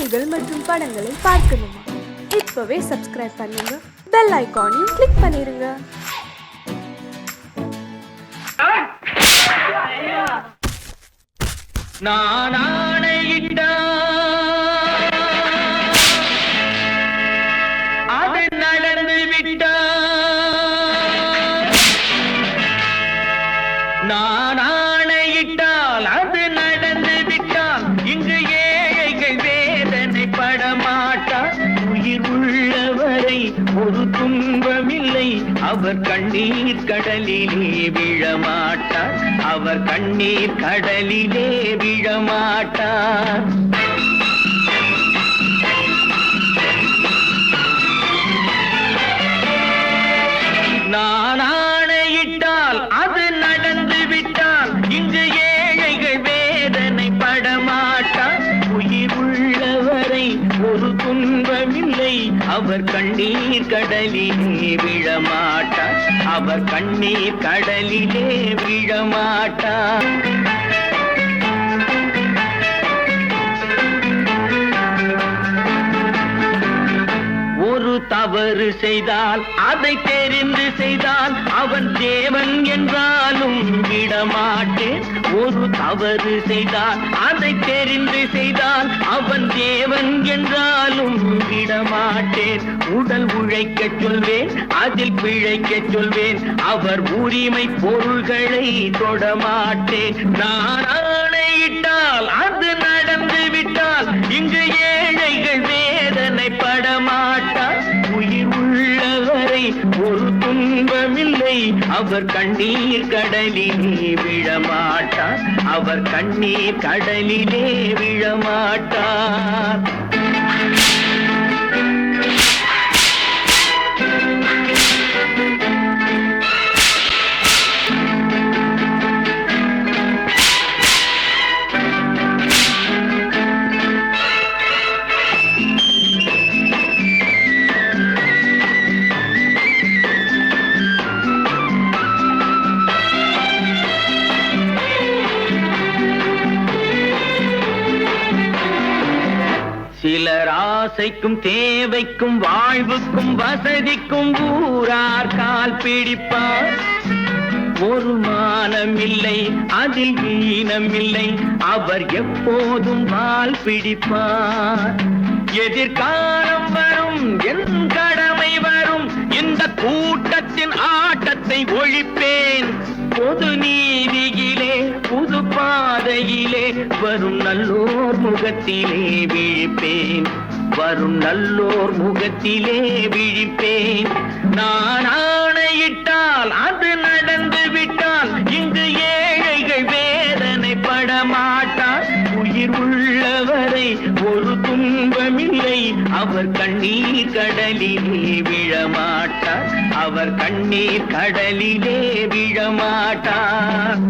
செய்திகள் மற்றும் படங்களை பார்க்கணுமா? இப்பவே சப்ஸ்கிரைப் பண்ணுங்க, பெல் ஐகானையும் கிளிக் பண்ணிருங்க. நான் ஆணையிட்டா அது நடந்து விட்டா, நான் ஆணையிட்டால் அது நடந்து விட்டால் இங்கு ஏழைகள் வேதனை படமாட்டார். உயிர் உள்ளவரை ஒரு துன்பமில்லை, அவர் கண்ணீர் கடலிலே விழமாட்டார், அவர் கண்ணீர் கடலிலே விழமாட்டார். நான் ஆணையிட்டால் அது நடந்து விட்டால் இங்கு ஏழைகள் வேதனை படமாட்டார். உயிர் உள்ளவரை ஒரு துன்பமில்லை, அவர் கண்ணீர் கடலிலே விழமாட்டார், அவர் கண்ணீர் கடலிலே விழமாட்டார். ஒரு தவறு செய்தால் அதை தெரிந்து செய்தால் அவன் தேவன் என்றாலும் விடமாட்டேன். ஒரு தவறு செய்தால் அதை தெரிந்து செய்தால் அவன் தேவன் என்றாலும் விடமாட்டேன். உடல் உழைக்க சொல்வேன், அதில் பிழைக்க சொல்வேன், அவர் உரிமை பொருள்களை தொடமாட்டேன். நான் ஆணையிட்டால் அது நடந்து விட்டால் இங்கு ஏழைகள் வேதனை படமாட்டார். உயிர் உள்ளவரை ஒரு துன்பமில்லை, அவர் கண்ணீர் கடலிலே விழமாட்டார், அவர் கண்ணீர் கடலிலே விழமாட்டார். சிலர் ஆசைக்கும் தேவைக்கும் வாழ்வுக்கும் வசதிக்கும் ஊரார் கால் பிடிப்பார். ஒரு மானமில்லை, அதில் ஈனமில்லை, அவர் எப்போதும் வால் பிடிப்பார். எதிர்காலம் வரும், என் கடமை வரும், இந்த கூட்டத்தின் ஆட்டத்தை ஒழிப்பேன். பொது நீதியிலே புது பாதையிலே வரும் நல்லோர் முகத்திலே விழிப்பேன், வரும் நல்லோர் முகத்திலே விழிப்பேன். நான் ஆணையிட்டால் அது நடந்து விட்டால் இங்கு ஏழைகள் வேதனை படமாட்டார். உயிர் உள்ளவரை ஒரு துன்பமில்லை, அவர் கண்ணீர் கடலிலே விழமாட்டார், அவர் கண்ணீர் கடலிலே விழமாட்டார்.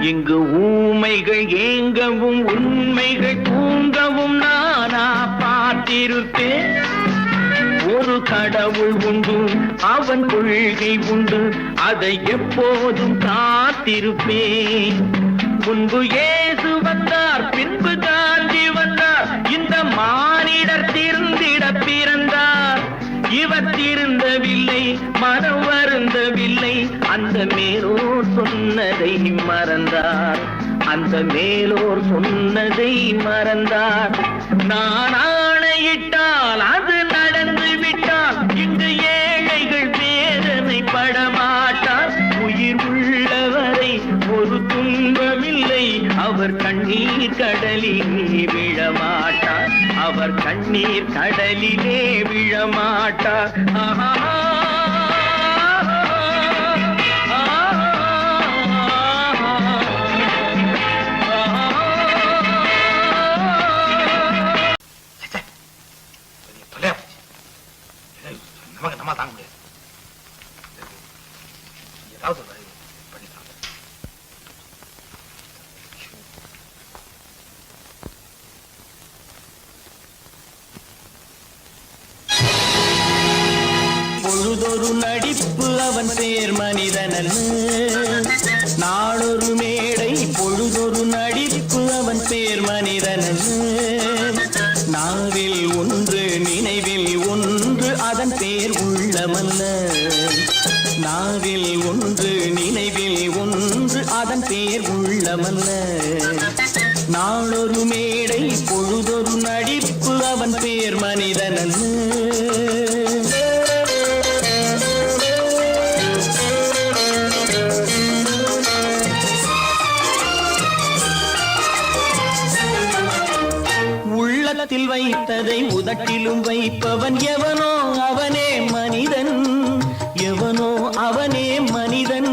இங்கு ஊமைகள் ஏங்கவும் உண்மைகள் தூங்கவும் நானா பார்த்திருப்பேன். ஒரு கடவுள் உண்டு, அவன் கொள்கை உண்டு, அதை எப்போதும் காத்திருப்பேன். முன்பு இயேசு வந்தார், பின்பு காந்தி வந்தார், இந்த மானிடர் திருந்திட பிறந்தார். இவர் திருந்தவில்லை, மனம் வருந்தவில்லை, அந்த மேலோர் சொன்னதை மறந்தார், அந்த மேலோர் சொன்னதை மறந்தார். நான் ஆணையிட்டால் அது நடந்து விட்டால் இங்கு ஏழைகள் வேதனை படமாட்டார். உயிர் உள்ளவரை ஒரு துன்பமில்லை, அவர் கண்ணீர் கடலிலே விழமாட்டார், அவர் கண்ணீர் கடலிலே விழமாட்டார். ஆஹா. நம்ம தாங்க முடியாது. ஏதாவது பண்ணிக்கலாம். பொழுதொரு நடிப்பு அவன் பேர் மனிதனல்ல. நாளொரு மேடை பொழுதொரு நடிப்பு அவன் பேர் மனிதனல்ல. நாவில் ஒன்று நினைவில் ஒன்று அதன் பேர் உள்ளமல்ல. நாவில் ஒன்று நினைவில் ஒன்று அதன் பேர் உள்ளமல்ல. நாளொரு மேடை பொழுதொரு நடிப்பு அவன் பேர் மனிதனல்ல. உள்ளத்தில் வைத்ததை உதட்டிலும் வைப்பவன் எவனோ அவனே மனிதன். எவனோ அவனே மனிதன்.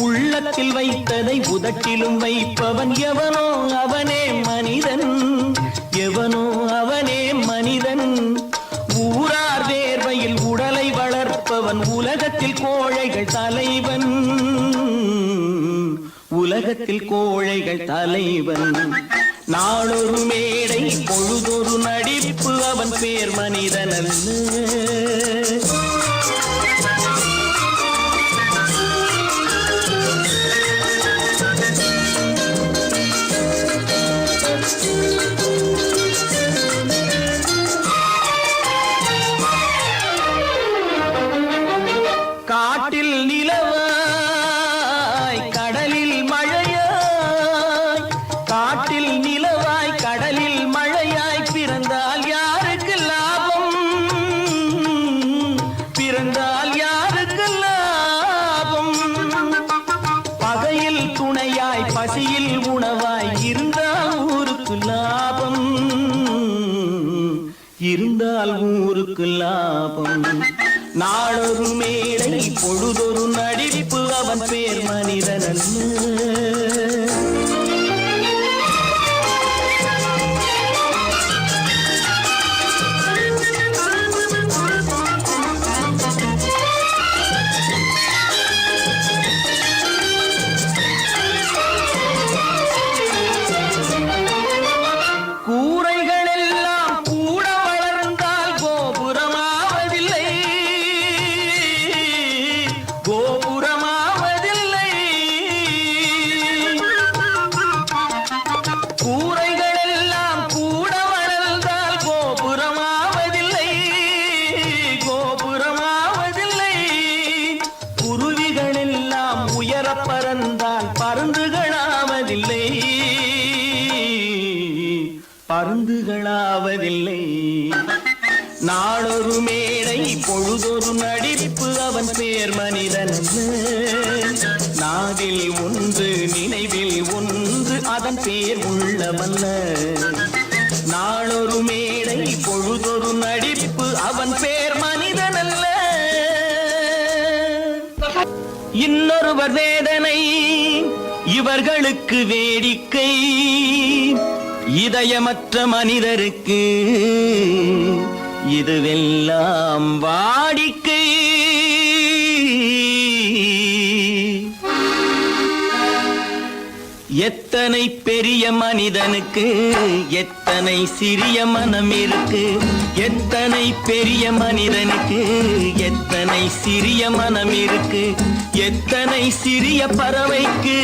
உள்ளத்தில் வைத்ததை உதட்டிலும் வைப்பவன் எவனோ அவனே மனிதன். எவனோ அவனே மனிதன். ஊரார் வேர்வையில் உடலை வளர்ப்பவன் உலகத்தில் கோழைகள் தலைவன். உலகத்தில் கோழைகள் தலைவன். நாளொரு மேடை பொழுதொரு நடிப்பு அவன் பேர் மனிதனல்ல. காட்டில் நிலவாய் கடலில் மழையாய். காட்டில் நிலவாய் கடலில் மழையாய் பிறந்தால் யாருக்கு லாபம்? பிறந்தால் யாருக்கு லாபம்? பகையில் துணையாய் பசியில் உணவாய் இருந்தால் ஊருக்கு லாபம். இருந்தால் ஊருக்கு லாபம். நாளொரு மேடை பொழுதொரு நடிப்பு அவன் பேர் மனிதனல்ல. பறந்தால் பருந்துகளாவதில்லை. பருந்துகளாவதில்லை. நாளொரு மேடை பொழுதொரு நடிப்பு அவன் பேர் மனிதனல்ல. நாவில் ஒன்று நினைவில் ஒன்று அதன் பேர் உள்ளமல்ல. நாளொரு மேடை பொழுதொரு நடிப்பு அவன் பேர் மனிதனல்ல. இன்னொருவர் வேதனை இவர்களுக்கு வேடிக்கை. இதயமற்ற மனிதருக்கு இதுவெல்லாம் வாடிக்கை. எத்தனை பெரிய மனிதனுக்கு எத்தனை சிறிய மனம் இருக்கு. எத்தனை பெரிய மனிதனுக்கு எத்தனை சிறிய மனம் இருக்கு. எத்தனை சிறிய பறவைக்கு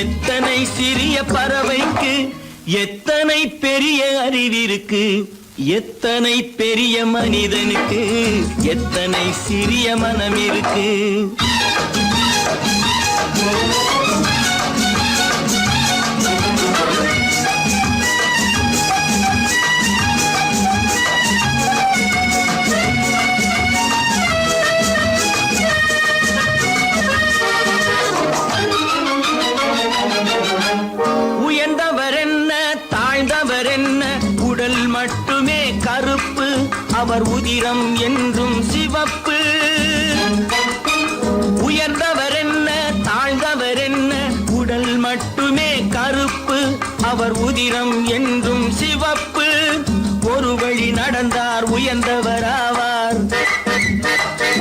எத்தனை சிறிய பறவைக்கு எத்தனை பெரிய அறிவிருக்கு. எத்தனை பெரிய மனிதனுக்கு எத்தனை சிறிய மனம் இருக்கு. மட்டுமே கருப்பு அவர் உதிரம் என்றும் சிவப்பு. உயர்ந்தவர் என்ன தாழ்ந்தவர் என்ன உடல் மட்டுமே கருப்பு அவர் உதிரம் என்றும் சிவப்பு. ஒரு வழி நடந்தார் உயர்ந்தவராவார்.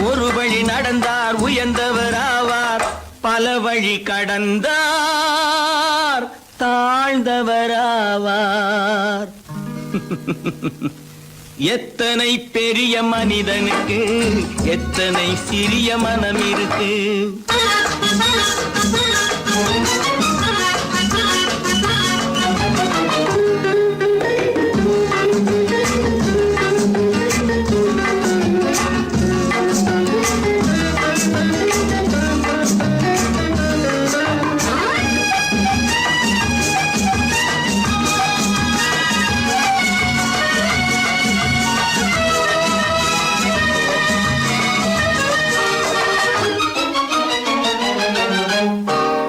ஒரு வழி நடந்தார் உயர்ந்தவராவார். பல வழி கடந்தார் தாழ்ந்தவராவார். எத்தனை பெரிய மனிதனுக்கு எத்தனை சிறிய மனம் இருக்கு.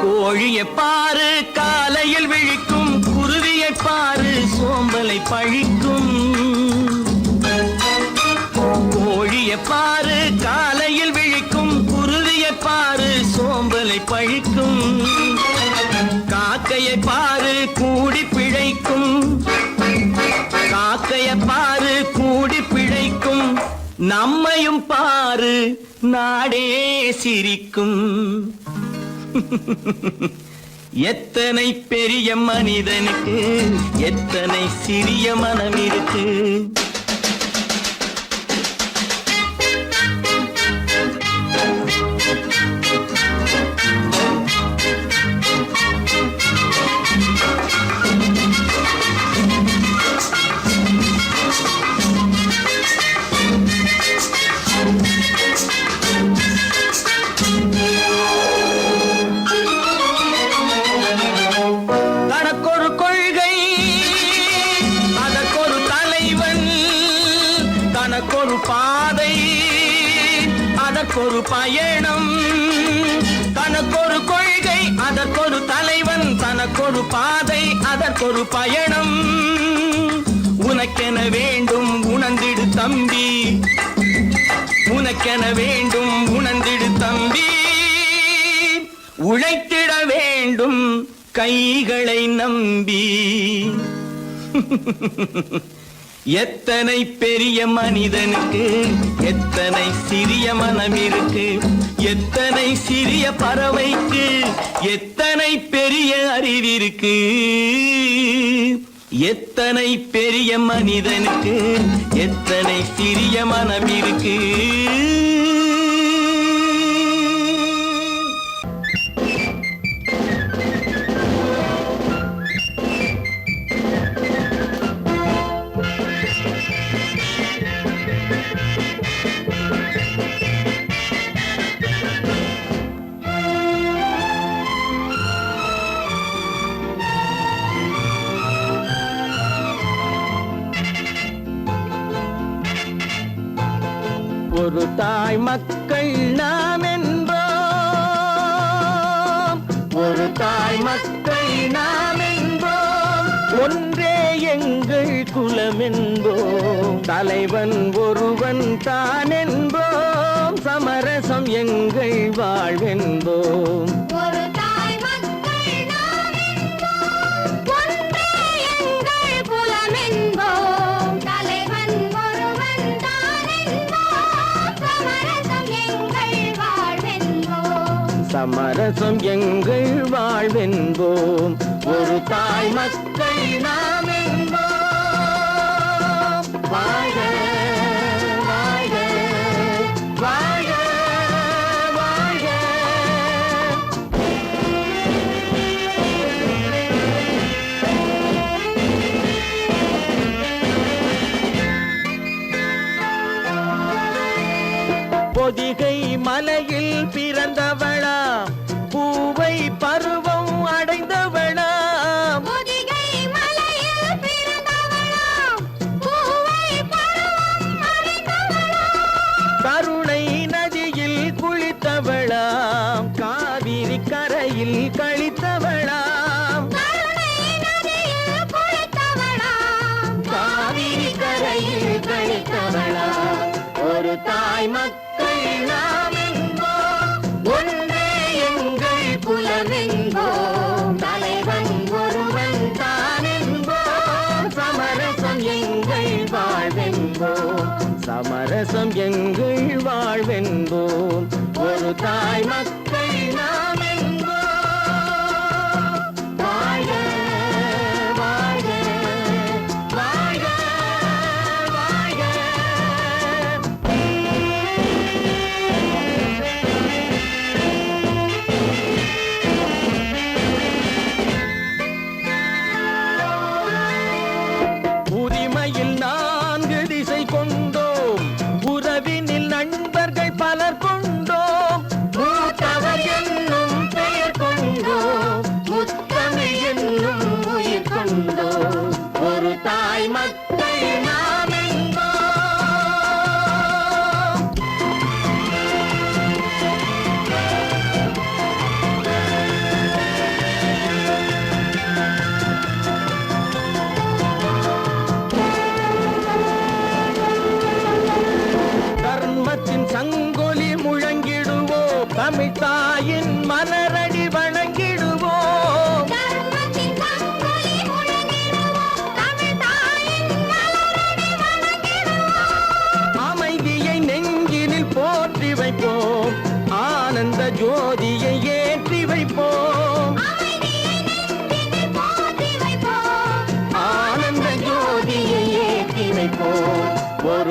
கோழியை பாரு காலையில் விழிக்கும், குருவியை பாரு சோம்பலை பழிக்கும். கோழியை பாரு காலையில் விழிக்கும், குருவியை பாரு சோம்பலை பழிக்கும். காக்கையை பாரு கூடி பிழைக்கும், காக்கையை பாரு கூடி பிழைக்கும். நம்மையும் பாரு நாடே சிரிக்கும். எத்தனை பெரிய மனிதனுக்கு எத்தனை சிறிய மனம் இருக்கு. தனக்கொரு கொள்கை அதற்கொரு தலைவன், தனக்கொரு பாதை அதற்கொரு பயணம். தனக்கொரு கொள்கை அதற்கொரு தலைவன், தனக்கொரு பாதை அதற்கொரு பயணம். உனக்கென வேண்டும் உணர்ந்திடு தம்பி, உனக்கென வேண்டும் உணர்ந்திடு தம்பி. உழைத்திட வேண்டும் கைகளை நம்பி. எத்தனை பெரிய மனிதனுக்கு எத்தனை சிறிய மனம் இருக்கு. எத்தனை சிறிய பறவைக்கு எத்தனை பெரிய அறிவிருக்கு. எத்தனை பெரிய மனிதனுக்கு எத்தனை சிறிய மனம் இருக்கு. ஒரு தாய் மக்கள் நாம் என்போம், ஒரு தாய் மக்கள் நாம் என்போம். ஒன்றே எங்கள் குலம் என்போம், தலைவன் ஒருவன் தான் என்போம். சமரசம் எங்கள் வாழ்வென்போம். சமரசம் எங்கள் வாழ்வென்போம். ஒரு தாய் மக்கள் நாம் என்போம். வாழ்க வாழ்க வாழ்க வாழ்க. பொதிகை மலையில் பிறந்தவளா, பூவை பருவம் அடைந்தவளா. பொதிகை மலையில் பிறந்தவளா, பூவை பருவம் அடைந்தவளா. கருணை நதியில் குளித்தவளா, காவிரி கரையில் கழித்தவளா. கருணை நதியில் குளித்தவளா, காவிரி கரையில் கழித்தவளா. ஒரு தாய் மக்கள் நாம் என்போம், ஒன்றே எங்கள் குலம் என்போம். தலைவன் ஒருவன் தான் என்போம். சமரசம் எங்கள் வாழ்வென்போம், சமரசம் எங்கள் வாழ்வென்போம். ஒரு தாய் மக்கள் நாம் என்போம். வாழ்க வாழ்க வாழ்க வாழ்க.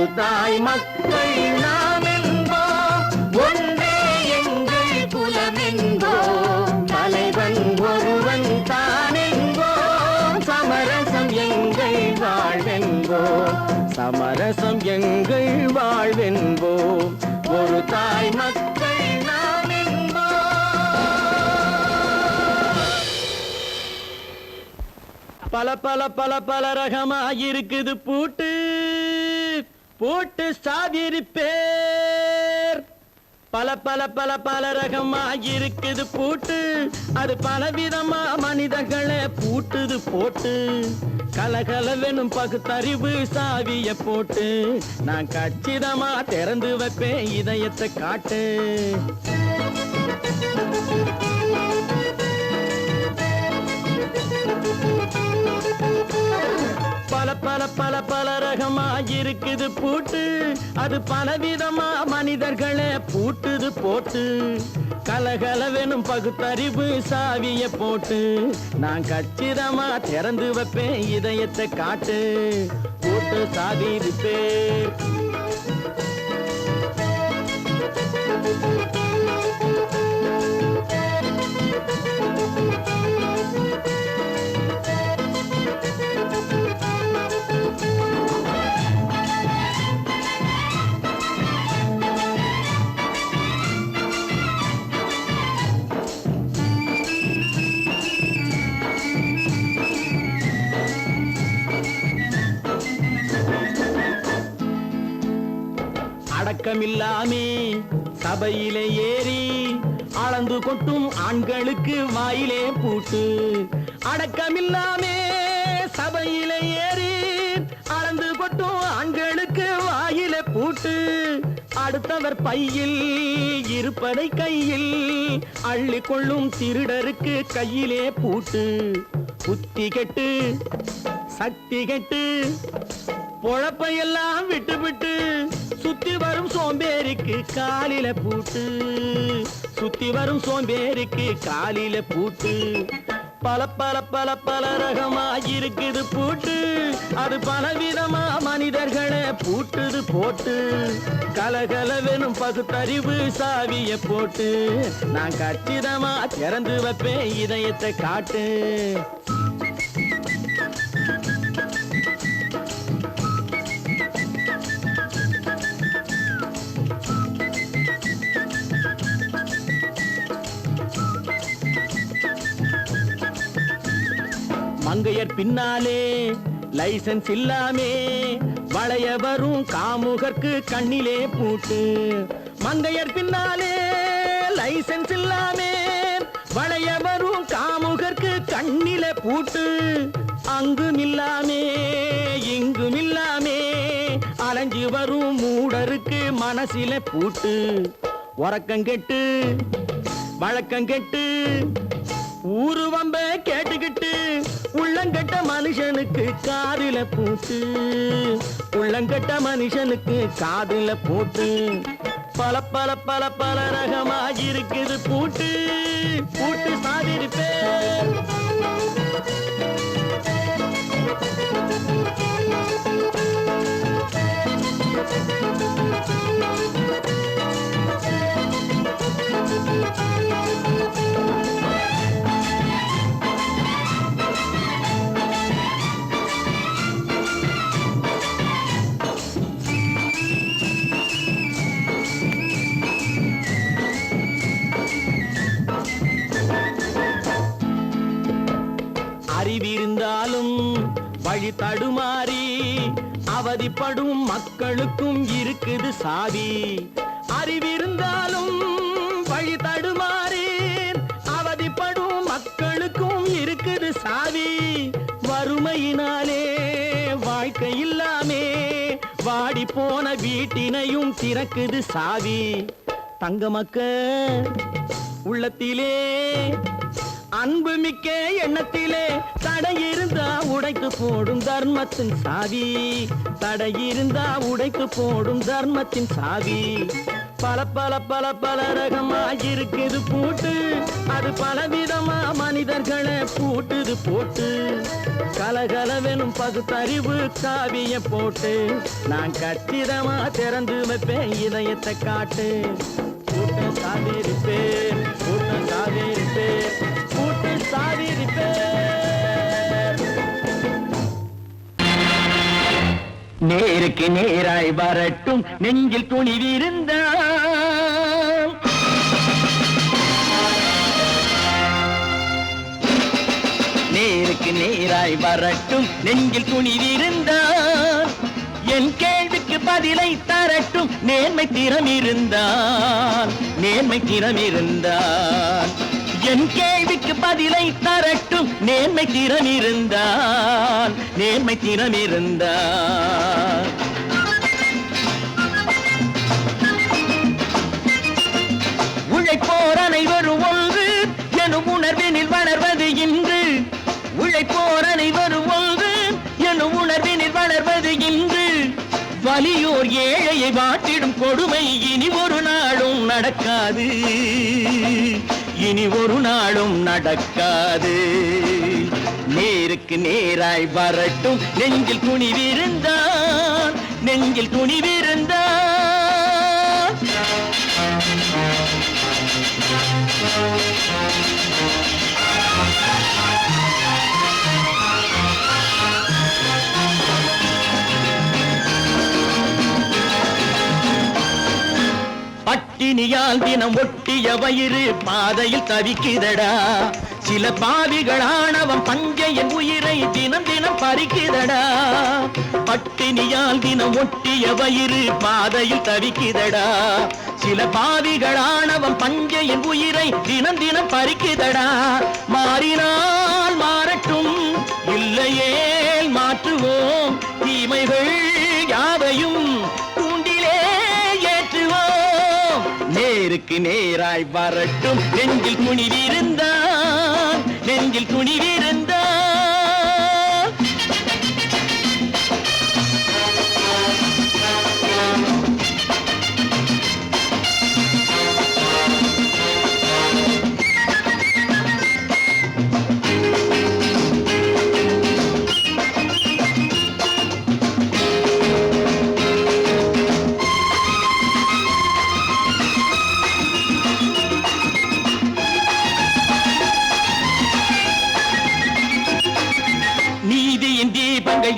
ஒரு தாய் மக்கள் நாம் என்போம், ஒன்றே எங்கள் குலம் என்போம், தலைவன் ஒருவன் தான் என்போம், சமரசம் எங்கள் வாழ்வென்போம், சமரசம் எங்கள் வாழ்வென்போம், ஒரு தாய் மக்கள் நாம் என்போம். பல பல பல பல ரகமாயிருக்குது பூட்டு பூட்டு சாதிரி பேர், பல பல பல பல ரகமாயிருக்குது பூட்டு, அது பலவிதமா மனிதர்களை பூட்டுது போட்டு, கலகலவெனும் பகுத்தறிவு சாவிய போட்டு, நான் கச்சிதமா திறந்து வைப்பேன் இதயத்தை காட்டு. பல பல பல பல ரகமாயிருக்குது பூட்டு, அது பலவிதமா மனிதர்களை பூட்டுது போட்டு, கலகலவெனும் பகுத்தறிவு சாவிய போட்டு, நான் கச்சிதமா திறந்து வைப்பேன் இதயத்தை காட்டு. பூட்டு சாதிரு பேர். அடக்கமில்லாமே சபையிலே ஏறி அளந்து கொட்டும் ஆண்களுக்கு வாயிலே பூட்டு, அடக்கமில்லாமே சபையிலே ஏறி அளந்து கொட்டும் ஆண்களுக்கு வாயிலே பூட்டு, அடுத்தவர் பையில் இருப்பதை கையில் அள்ளி கொள்ளும் திருடருக்கு கையிலே பூட்டு, புத்தி கெட்டு சக்தி கெட்டு பொழப்பையெல்லாம் விட்டு விட்டு சுத்தி வரும் சோம்பேறிக்கு காலில பூட்டு, சுத்தி வரும் சோம்பேறிக்கு காலில பூட்டு, பல பல பல பல ரகமாயிருக்குது பூட்டு, அது பலவிதமா மனிதர்களை பூட்டுது போட்டு, கலகலவெனும் பகுத்தறிவு சாவிய போட்டு, நான் கச்சிதமா திறந்து வைப்பேன் இதயத்தை காட்டு. மங்கையர் பின்னாலே லைசன்ஸ் இல்லாமே வளைய வரும் காமுகர்க்கு கண்ணிலே பூட்டு, மங்கையர் பின்னாலே லைசன்ஸ் இல்லாமே வளைய வரும் காமுகர்க்கு கண்ணிலே பூட்டு, அங்கும் இல்லாமே இங்கும் இல்லாமே அலைஞ்சு வரும் மூடருக்கு மனசிலே பூட்டு, உறக்கங்கெட்டு வழக்கங்கெட்டு ஊரு வம்ப கேட்டுக்கிட்டு உள்ளங்கட்ட மனுஷனுக்கு காதில பூட்டு, உள்ளங்கட்ட மனுஷனுக்கு காதில பூட்டு, பல பல பல பல ரகமாயிருக்குது பூட்டு, பூட்டு சாதிரி பேர். அறிவிருந்தாலும் வழி தடுமாறி அவதிப்படும் மக்களுக்கும் இருக்குது சாவி, அறிவிருந்தாலும் வழி தடுமாறி அவதிப்படும் மக்களுக்கும் இருக்குது சாவி, வறுமையினாலே வாழ்க்கை இல்லாமே வாடி போன வீட்டினையும் திறக்குது சாவி, தங்க மக்க உள்ளத்திலே அன்பு மிக்க எண்ணத்திலே தடை இருந்தா உடைத்து போடும் தர்மத்தின் சாவி, தடை இருந்தா உடைத்து போடும் தர்மத்தின் சாவி, பல பல பல பல ரகமாயிருக்குது பூட்டு, அது பலவிதமா மனித கதர்களை பூட்டுது போட்டு கலகலவெனும் பகுத்தறிவு காவிய போட்டு நான் கச்சிதமா திறந்து வைப்பேன் இதயத்தை காட்டு கூட்டு சாதிருப்பேன் கூட்டு சாதிருப்பேன் கூட்டு சாதிருப்பேன் நேருக்கு நேராய் வரட்டும் நெஞ்சில் துணிவிருந்தான் நேருக்கு நேராய் வரட்டும் நெஞ்சில் துணிவிருந்தான் என் கேள்விக்கு பதிலை தரட்டும் நேர்மை திறமிருந்தான் நேர்மை திறமிருந்தான் என் கேள்விக்கு பதிலை தரட்டும் நேர்மை திறமிருந்தான் நேர்மை திறமிருந்தான் உழைப்போர் அனைவரும் ஒன்று எனும் உணர்வினில் வளர்வது இன்று உழைப்போர் அனைவரும் ஒன்று எனும் உணர்வினில் வளர்வது இன்று வலியோர் ஏழையை வாட்டிடும் கொடுமை இனி ஒரு நாளும் நடக்காது இனி ஒரு நாளும் நடக்காது நேருக்கு நேராய் வரட்டும் நெஞ்சில் துணிவிருந்தான் நெஞ்சில் துணிவிருந்தான் பட்டினியால் தினம் ஒட்டிய வயிறு பாதையில் தவிக்குதடா சில பாவிகளானவன் பஞ்சையின் உயிரை தினம் தினம் பறிக்குதடா பட்டினியால் தினம் ஒட்டிய வயிறு பாதையில் தவிக்குதடா சில பாவிகளானவன் பஞ்சையின் உயிரை தினம் தினம் பறிக்குதடா மாறினால் மாறட்டும் இல்லையே மாற்றுவோம் தீமைகள் யாவையும் தூண்டிலே ஏற்றுவோம் நேருக்கு நேராய் வரட்டும் நெஞ்சில் துணிவிருந்தான் நெஞ்சில் துணிவிருந்தான்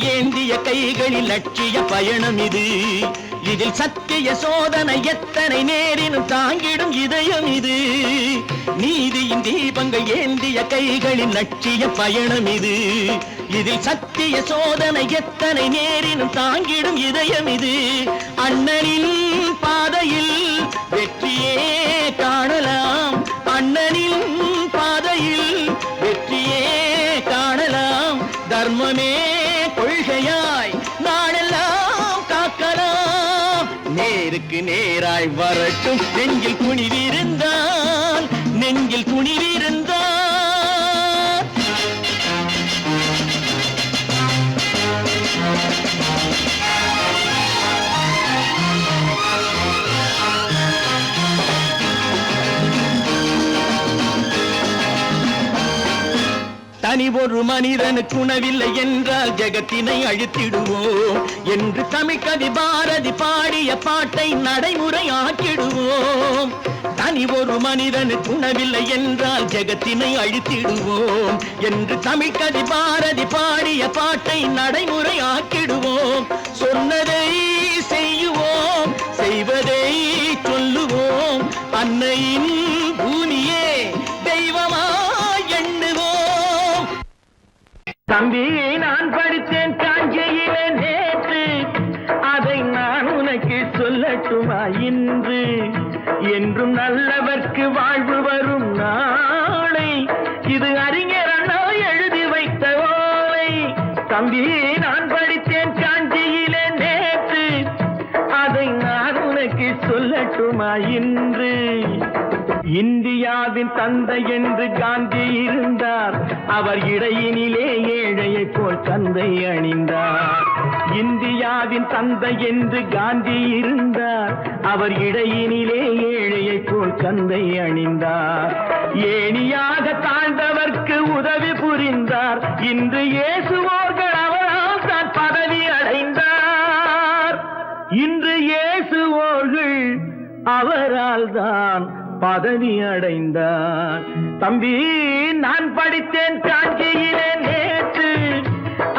ஏந்திய கைகளில் லட்சிய பயணம் இது இதில் சத்திய சோதனை எத்தனை நேரினும் தாங்கிடும் இதயம் இது நீதியின் தீபங்கள் ஏந்திய கைகளில் லட்சிய பயணம் இது இதில் சத்திய சோதனை எத்தனை நேரினும் தாங்கிடும் இதயம் இது அண்ணனின் பாதையில் வெற்றியே காணலாம் அண்ணனின் பாதையில் வெற்றியே காணலாம் தர்மமே கொள்கையாய் நாடெல்லாம் காக்கலாம் நேருக்கு நேராய் வரட்டும் நெஞ்சில் துணிவிருந்தான் நெஞ்சில் துணிவிருந்தான் தனி ஒரு மனிதனுக்கு உணவில்லை என்றால் ஜெகத்தினை அழித்திடுவோம் என்று தமிழ்கவி பாரதி பாடிய பாட்டை நடைமுறையாக்கிடுவோம் தனி ஒரு மனிதனுக்கு உணவில்லை என்றால் ஜெகத்தினை அழித்திடுவோம் என்று தமிழ்கவி பாரதி பாடிய பாட்டை நடைமுறையாக்கிடுவோம் சொன்னதை செய்யுவோம் செய்வதை சொல்லுவோம் அன்னையின் பூமியே தெய்வமா எண்ணுவோம் தம்பி நான் படித்தேன் காஞ்சியிலே நேற்று அதை நான் உனக்கு சொல்லட்டுமா இன்று என்றும் நல்லவர்க்கு வாழ்வு வரும் நாளை இது அறிஞர் அண்ணா எழுதி வைத்த ஓலை தம்பி நான் படித்தேன் காஞ்சியிலே நேற்று அதை நான் உனக்கு சொல்லட்டுமா இன்று இந்தியாவின் தந்தை என்று காந்தி இருந்தார் அவர் இடையினிலே ஏழையை போல் தந்தை அணிந்தார் இந்தியாவின் தந்தை என்று காந்தி இருந்தார் அவர் இடையினிலே ஏழையை போல் தந்தை அணிந்தார் ஏணியாக தாழ்ந்தவர்க்கு பதவி அடைந்தார். தம்பி, நான் படித்தேன் காஞ்சியிலே நேற்று,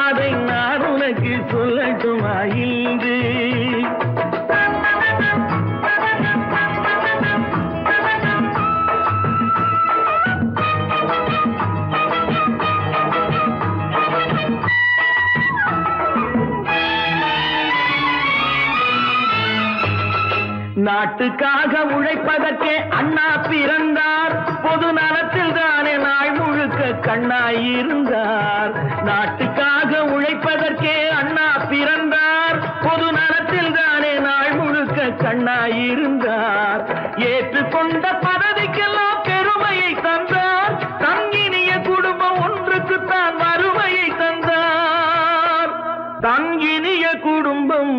அதை நான் உனக்கு சொல்லட்டுமா இன்று? நாட்டுக்காக உழைப்பதற்கே அண்ணா பிறந்தார். பொது நலத்தில் தானே நாள் முழுக்க கண்ணாயிருந்தார். நாட்டுக்காக உழைப்பதற்கே அண்ணா பிறந்தார். பொது நலத்தில் தானே நாள் முழுக்க கண்ணாயிருந்தார். ஏற்றுக்கொண்ட பதவிக்கெல்லாம் பெருமையை தந்தார். தங்கினிய குடும்பம் ஒன்றுக்குத்தான் வறுமையை தந்தார். தங்கினிய குடும்பம்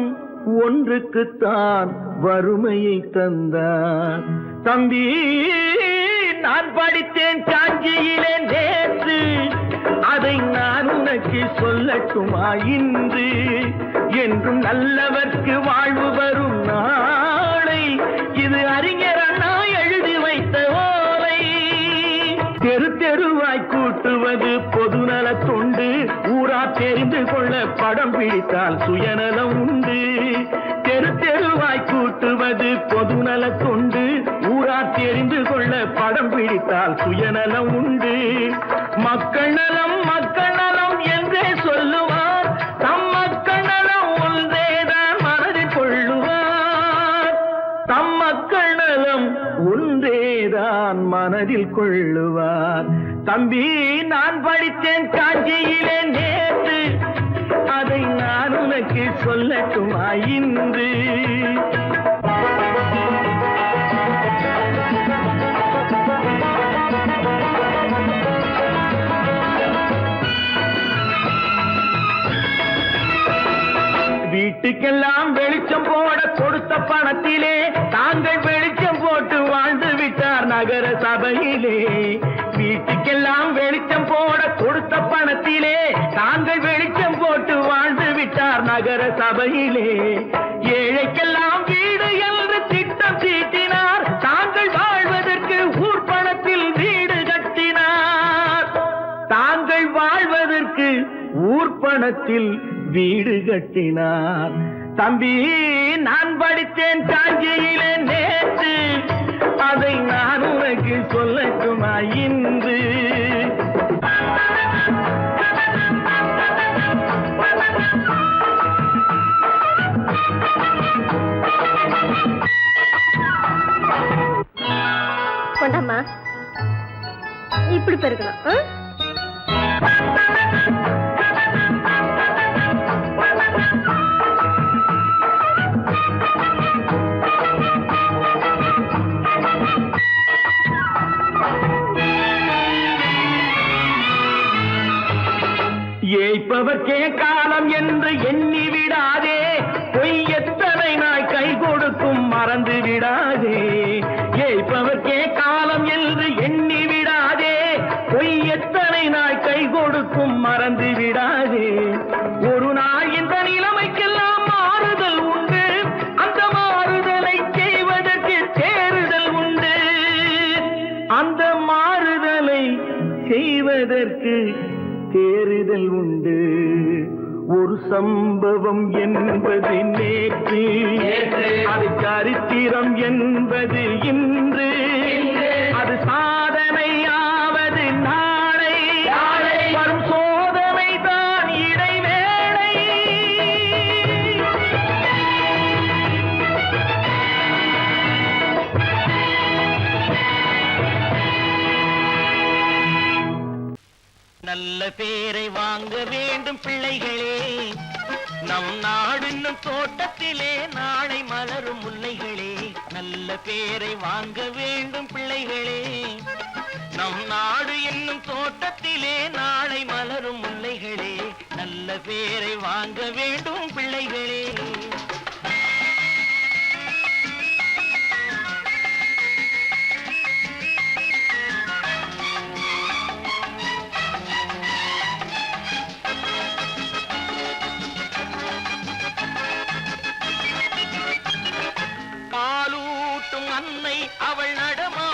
ஒன்றுக்குத்தான் வறுமையை தந்தார். தம்பி, நான் படித்தேன் காஞ்சியிலே நேற்று, அதை நான் உனக்கு சொல்லட்டுமா இன்று? என்றும் நல்லவர்க்கு வாழ்வு வரும் நாளை, இது அறிஞர் அண்ணா எழுதி வைத்த ஓலை. தெரு தெருவாய் கூட்டுவது பொதுநல தொண்டு, ஊரா தெரிந்து கொள்ள படம் பிடித்தால் சுயநலம் உண்டு. தெரு தெருவாய் கூட்டுவது பொதுநல தொண்டு, ஊரா தெரிந்து கொள்ள படம் பிடித்தால் சுயநலம் உண்டு. மக்கள் நலம் மக்கள் நலம் என்றே சொல்லுவார். தம் மக்கள் நலம் ஒன்றேதான் மனதில் கொள்ளுவார். தம் மக்கள் நலம் ஒன்றேதான் மனதில் கொள்ளுவார். தம்பி, நான் படித்தேன் காஞ்சியிலே நேற்று, அதை நான் உனக்கு சொல்லட்டுமா இன்று? வீட்டுக்கெல்லாம் வெளிச்சம் போட கொடுத்த பணத்திலே தாங்கள் வெளிச்சம் போட்டு வாழ்ந்து விட்டார் நகர சபையிலே. வீட்டுக்கெல்லாம் வெளிச்சம் போட கொடுத்த பணத்திலே தாங்கள் வெளிச்சம் போட்டு வாழ்ந்து விட்டார் நகர சபையிலே. ஏழைக்கெல்லாம் வீடு என்று திட்டம் தீட்டினார். தாங்கள் வாழ்வதற்கு ஊர் பணத்தில் வீடு கட்டினார். தாங்கள் வாழ்வதற்கு ஊர் பணத்தில் வீடு கட்டினார். தம்பி, நான் படித்தேன் காஞ்சியிலே நேற்று, அதை நான் உனக்கு சொல்லட்டுமா இன்று? கொண்டாமா, இப்படி பெருக்கணும். ஏய்ப்பவர்க்கே காலம் என்று எண்ணி விடாதே, பொய் எத்தனை நாய் கை கொடுக்கும் மறந்து விடாதே. ஏய்ப்பவர்க்கே காலம் என்று எண்ணி விடாதே, பொய் எத்தனை நாய் கை கொடுக்கும் மறந்து விடாதே. ஒரு நாள் இந்த நிலைமைக்கெல்லாம் மாறுதல் உண்டு, அந்த மாறுதலை செய்வதற்கு தேறுதல் உண்டு. அந்த மாறுதலை செய்வதற்கு தேறுதல் உண்டு. ஒரு சம்பவம் என்பது நேற்று, அது சரித்திரம் என்பது இன்று. அது சாதனையாவது நாளை, வரும் சோதனை தான் இடைவேளை. நல்ல பேரை வாங்க வேண்டும் பிள்ளைகளே, நம் நாடு என்னும் தோட்டத்திலே நாளை மலரும் முல்லைகளே. நல்ல பேரை வாங்க வேண்டும் பிள்ளைகளே, நம் நாடு என்னும் தோட்டத்திலே நாளை மலரும் முல்லைகளே. நல்ல பேரை வாங்க வேண்டும் பிள்ளைகளே. அன்னை அவள் நடமா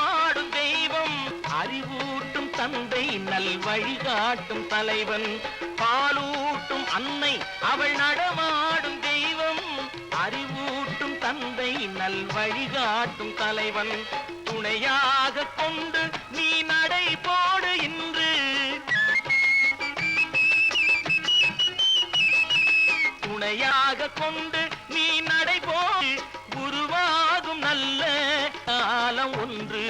தந்தை நல் வழிகாட்டும் தலைவன், பாலூட்டும் அன்னை அவள் நடமாடும் தெய்வம், அறிவூட்டும் தந்தை நல் வழிகாட்டும் தலைவன், துணையாக கொண்டு நீ நடை போடு இன்று, துணையாக கொண்டு நீ நடை போடு, உருவாகும் நல்ல காலம் ஒன்று,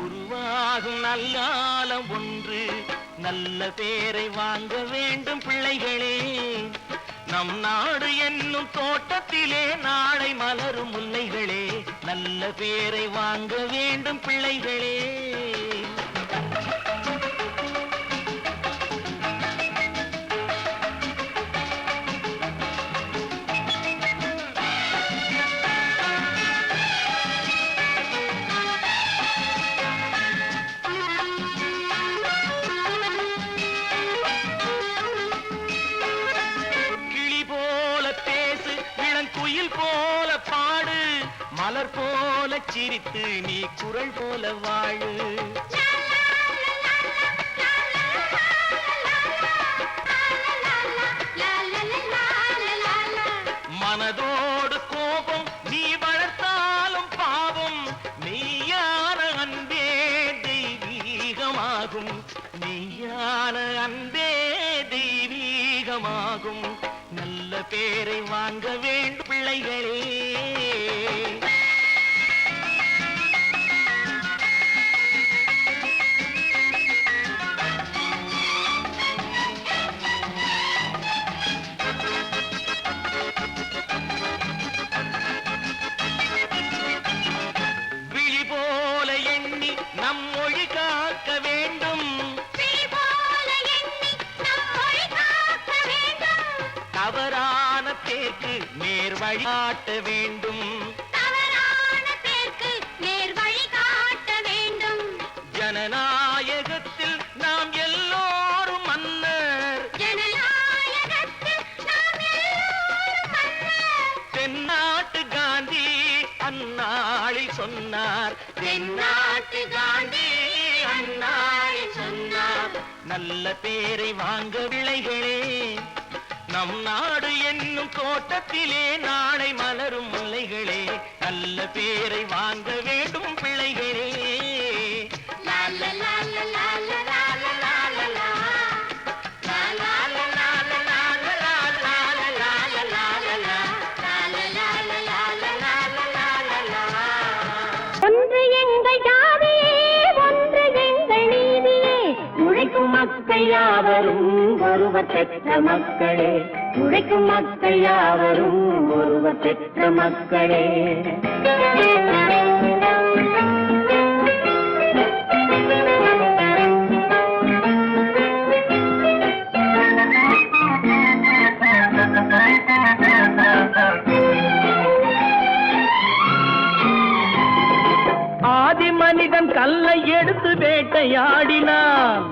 உருவாகும் நல்ல காலம் ஒன்று. நல்ல பேரை வாங்க வேண்டும் பிள்ளைகளே, நம் நாடு என்னும் தோட்டத்திலே நாளை மலரும் முல்லைகளே, நல்ல பேரை வாங்க வேண்டும் பிள்ளைகளே. குயில் போல பாடு, மலர் போல சிரித்து நீ குரல் போல வாழு, மனதோடு கோபம் நீ வளர்த்தாலும் பாவம், மெய்யான அன்பே தெய்வீகமாகும், மெய்யான அன்பே தெய்வீகமாகும். நல்ல பேரை வாங்க வேண்டும் பிள்ளைகளே. விழி போல எண்ணி நம் மொழி காக்க வேண்டும், தவறான பேருக்கு நேர் வழி காட்ட வேண்டும், ஜனநாயகத்தில் நாம் எல்லோரும் மன்னர், தென்னாட்டு காந்தி அந்நாளில் சொன்னார், தென்னாட்டு காந்தி அந்நாளில் சொன்னார். நல்ல பேரை வாங்க பிள்ளைகளே, நம் நாடு என்னும் தோட்டத்திலே நாளை மலரும் முல்லைகளே, நல்ல பேரை வாங்க வேண்டும் பிள்ளைகளே. ஒன்று எங்கள் ஜாதியே, ஒன்று எங்கள் நீதியே, உழைக்கும் மக்கள் யாவரும் ஒருவர் பெற்ற மக்களே, உழைக்கும் மக்கள் யாவரும் ஒருவர் பெற்ற மக்களே. ஆதி மனிதன் கல்லை எடுத்து வேட்டையாடினான்,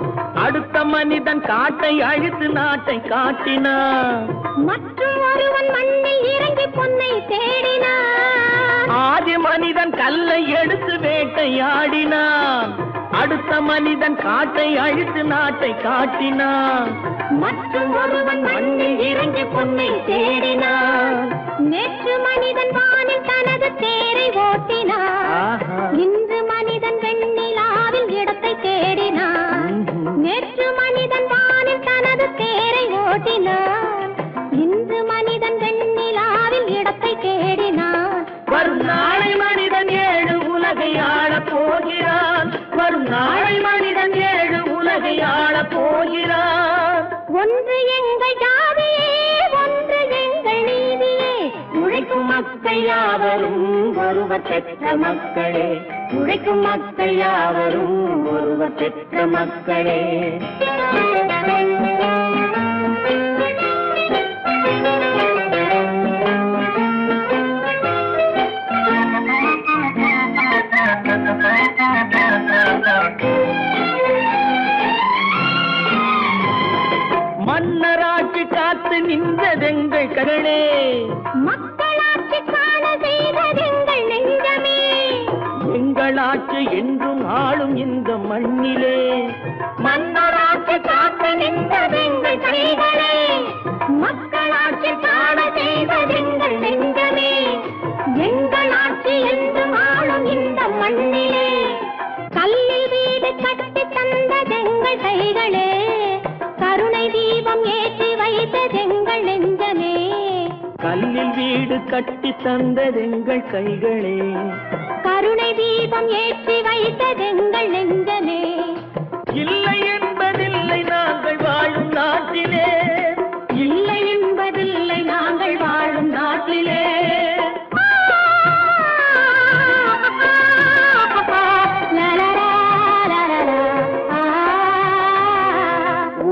அடுத்த மனிதன் காட்டை அழித்து நாட்டை காட்டினான், மற்றும் ஒருவன் மண்ணில் இறங்கி பொன்னை தேடினான். ஆதி மனிதன் கல்லை எடுத்து வேட்டையாடினான், அடுத்த மனிதன் காட்டை அழித்து நாட்டை காட்டினான், மற்றும் ஒருவன் மண்ணில் இறங்கி பொன்னை தேடினான். நேற்று மனிதன் வானில் தனது தேரை ஓட்டினான், இன்று மனிதன் வெண்ணிலாவில் இடத்தை தேடினான். நேற்று மனிதன் வானில் தனது தேரை ஓட்டினான், இன்று மனிதன் வெண்ணிலாவில் இடத்தை தேடினான். வரும் நாளை மனிதன் 7 உலகை ஆளப் போகிறான், வரும் நாளை மனிதன் 7 உலகை ஆளப் போகிறான். ஒன்று எங்கள் ஜாதியே, ஒன்று எங்கள் நீதியே, உழைக்கும் மக்கள் யாவரும் ஒருவர் பெற்ற மக்களே, உழைக்கும் மக்கள் யாவரும் ஒருவர் பெற்ற மக்களே. மன்னராட்சி காத்து நின்றதெங்கள் கரணே, மக்களாட்சி காண செய்ததெங்கள் நெஞ்சமே, எங்களாட்சி என்றும் ஆளும் இந்த மண்ணிலே, மன்னராட்சி காக்க நின்றதெங்கள் கைகளே, மக்களாட்சி காண செய்ததெங்கள் நெஞ்சமே, எங்கள் ஆட்சி என்று ஆளும் இந்த மண்ணிலே, கல்லில் வீடு கட்டி தந்ததெங்கள் கைகளே, கருணை தீபம் ஏற்றி வைத்ததெங்கள் நெஞ்சமே. கல்லில் வீடு கட்டி தந்ததெங்கள் கைகளே, கருணை தீபம் ஏற்றி வைத்ததெங்கள் நெஞ்சமே. இல்லை என்பதில்லை நாங்கள் வாழும் நாட்டிலே, இல்லை என்பதில்லை நாங்கள் வாழும் நாட்டிலே.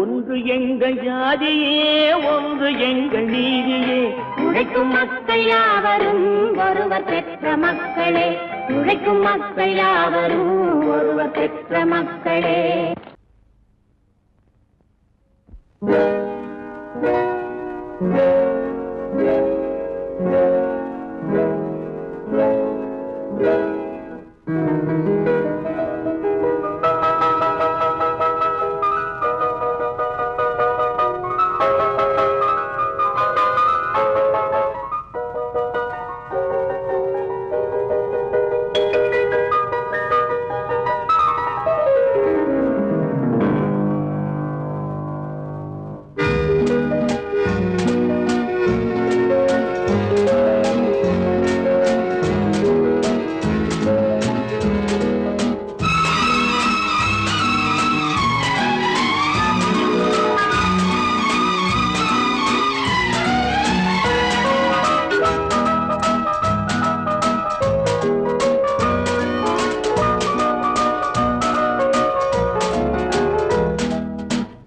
ஒன்று எங்கள் ஜாதியே, ஒன்று எங்கள் நீதியே, உழைக்கும் மக்கள் யாவரும் ஒருவர் பெற்ற மக்களே, உழைக்கும் மக்கள் யாவரும் ஒருவர் பெற்ற மக்களே.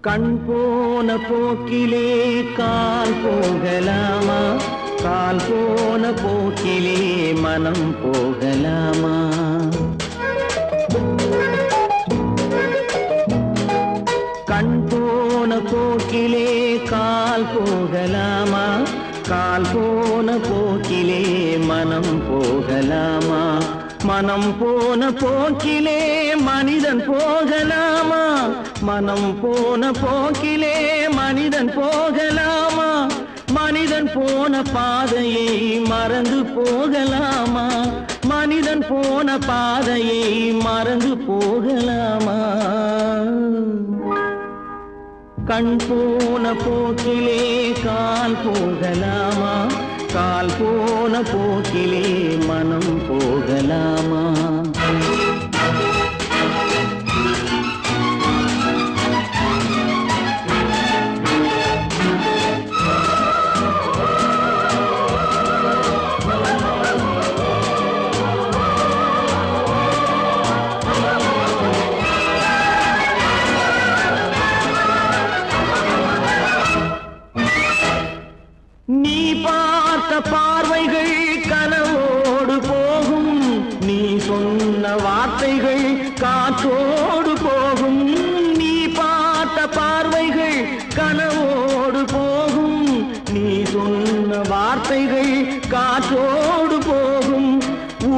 கண் போன போக்கிலே கால் போகலாமா, கால் போன போக்கிலே மனம் போகலாமா. கண் போன போக்கிலே கால் போகலாமா, கால் போன போக்கிலே மனம் போகலாமா. மனம் போன போக்கிலே மனிதன் போகலாமா, மனம் போன போக்கிலே மனிதன் போகலாமா. மனிதன் போன பாதையை மறந்து போகலாமா, மனிதன் போன பாதையை மறந்து போகலாமா. கண் போன போக்கிலே கால் போகலாமா, கால் போன போக்கிலே மனம் போகலாமா. நீ பார்த்த பார்வைகள் கனவோடு போகும், நீ சொன்ன வார்த்தைகள் காற்றோடு போகும். நீ பார்த்த பார்வைகள் கனவோடு போகும், நீ சொன்ன வார்த்தைகள் காற்றோடு போகும்.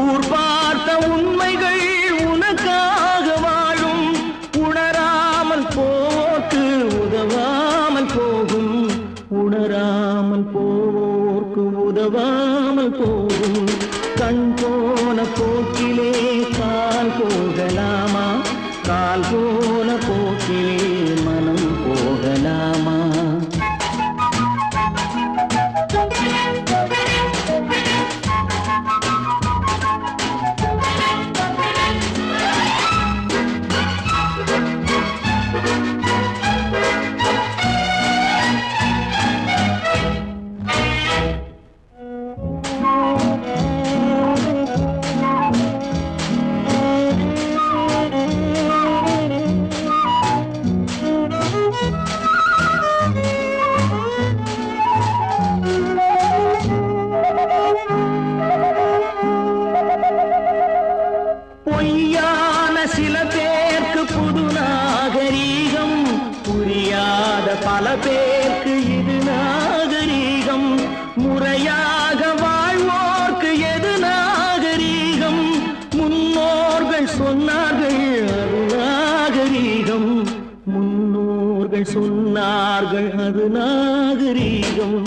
ஊர் பார்த்த உண்மைகள் உனக்காக வாழும், உணராமல் போக்கு உதவாமல் போகும், உணராமல் போவோர்க்கு உதவாமல் போகும். கண் போன போக்கிலே கால் போகலாமா, கால் போன போக்கிலே மனம் போகலாமா. பொய்யான சில பேருக்கு புது நாகரீகம், புரியாத பல பேருக்கு இது நாகரீகம். முறையாக வாழ்வோர்க்கு எது நாகரீகம், முன்னோர்கள் சொன்னார்கள் அது நாகரீகம். அவர்கள் சொன்னார்கள் அது நாகரீகம்.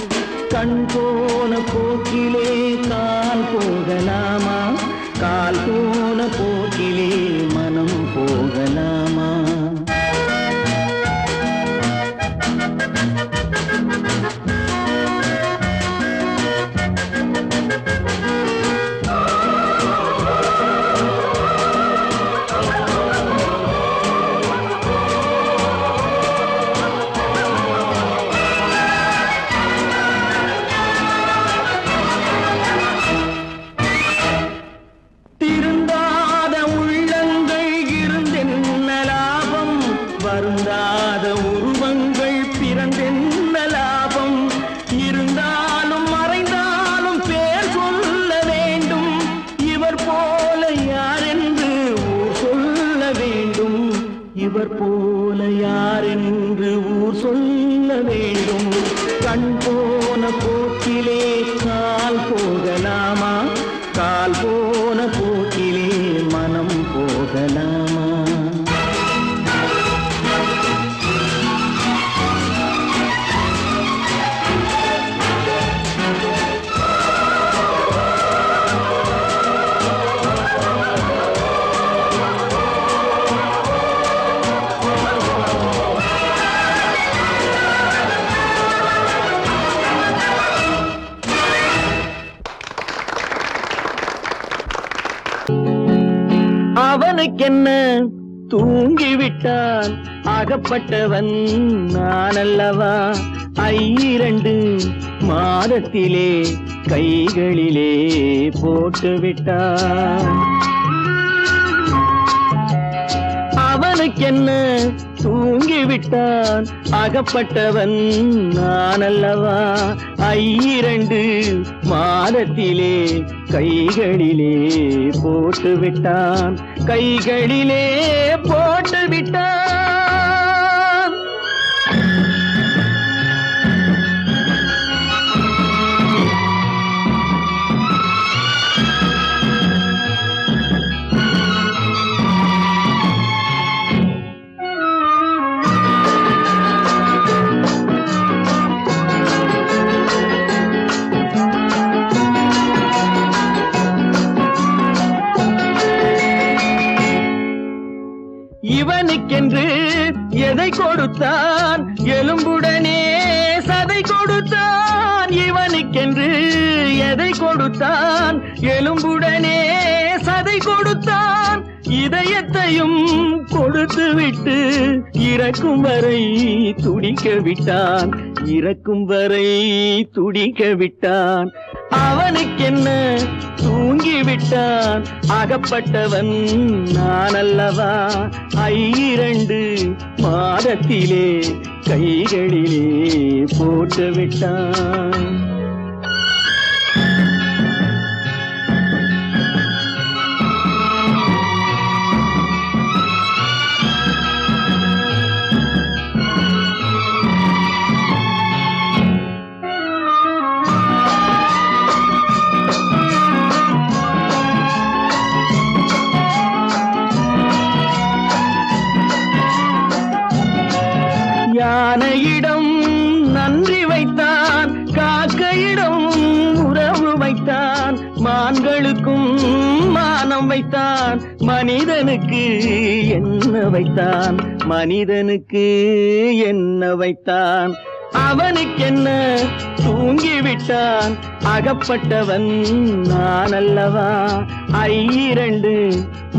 கண் போன போக்கிலே கால் போகலாமா, கால் போன போக்கிலே மனம் போகலாமா? வருந்தாத உருவங்கள் பிறந்தென்ன லாபம்? இருந்தாலும் மறைந்தாலும் பேர் சொல்ல வேண்டும். இவர் போல யாரென்று ஊர் சொல்ல வேண்டும். இவர் போல யாரென்று ஊர் சொல்ல வேண்டும். கண் போன போக்கிலே கால் போகலாமா, கால் போன போக்கிலே மனம் போகலாமா? அவனுக்கென்ன தூங்கிவிட்டான், அகப்பட்டவன் நான் அல்லவா? 2 மாதத்திலே கைகளிலே போட்டுவிட்டான். அவனுக்கென்ன தூங்கிவிட்டான், அகப்பட்டவன் நான் அல்லவா? 2 மாதத்திலே கைகளிலே போட்டுவிட்டான், கைகளிலே போட்டுவிட்டான். இவனுக்கென்று எதை கொடுத்தான், எலும்புடனே சதை கொடுத்தான். இவனுக்கென்று எதை கொடுத்தான், எலும்புடனே சதை கொடுத்தான். இதயத்தையும் கொடுத்து விட்டு இறக்கும் வரை துடிக்க விட்டான், இறக்கும் வரை துடிக்க விட்டான். அவனுக்கென்ன தூங்கிவிட்டான், அகப்பட்டவன் நான் அல்லவா? 2 மாதத்திலே கைகளிலே போட்டுவிட்டான். யானையிடம் நன்றி வைத்தான், காக்கையிடம் உறவு வைத்தான். மான்களுக்கும் மானம் வைத்தான், மனிதனுக்கு என்ன வைத்தான், மனிதனுக்கு என்ன வைத்தான்? அவனுக்கென்ன தூங்கிவிட்டான், அகப்பட்டவன் நான் அல்லவா? 2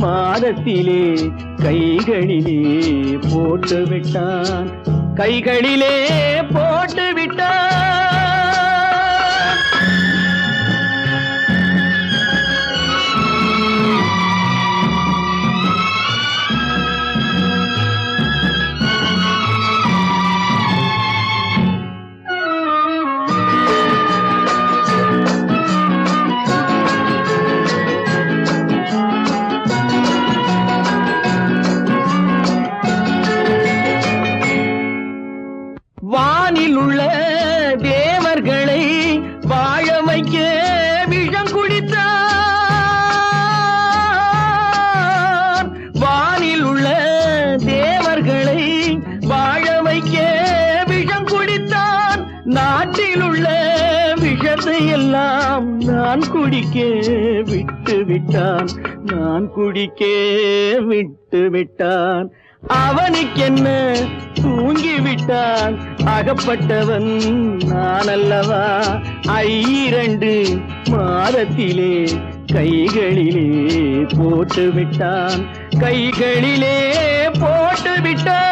மாதத்திலே கைகளிலே போட்டுவிட்டான், கைகளிலே போட்டுவிட்டான். வானில் உள்ள தேவர்களை வாழ வைக்க விஷம் குடித்தான். வானில் உள்ள தேவர்களை வாழ வைக்க காட்டில் உள்ள விஷத்தை எல்லாம் நான் குடிக்க விட்டு விட்டான், நான் குடிக்க விட்டு விட்டான். அவனுக்கென்ன தூங்கி விட்டான், அகப்பட்டவன் நான் அல்லவா. 2 மாதத்திலே கைகளிலே போட்டு விட்டான், கைகளிலே போட்டு விட்டான்.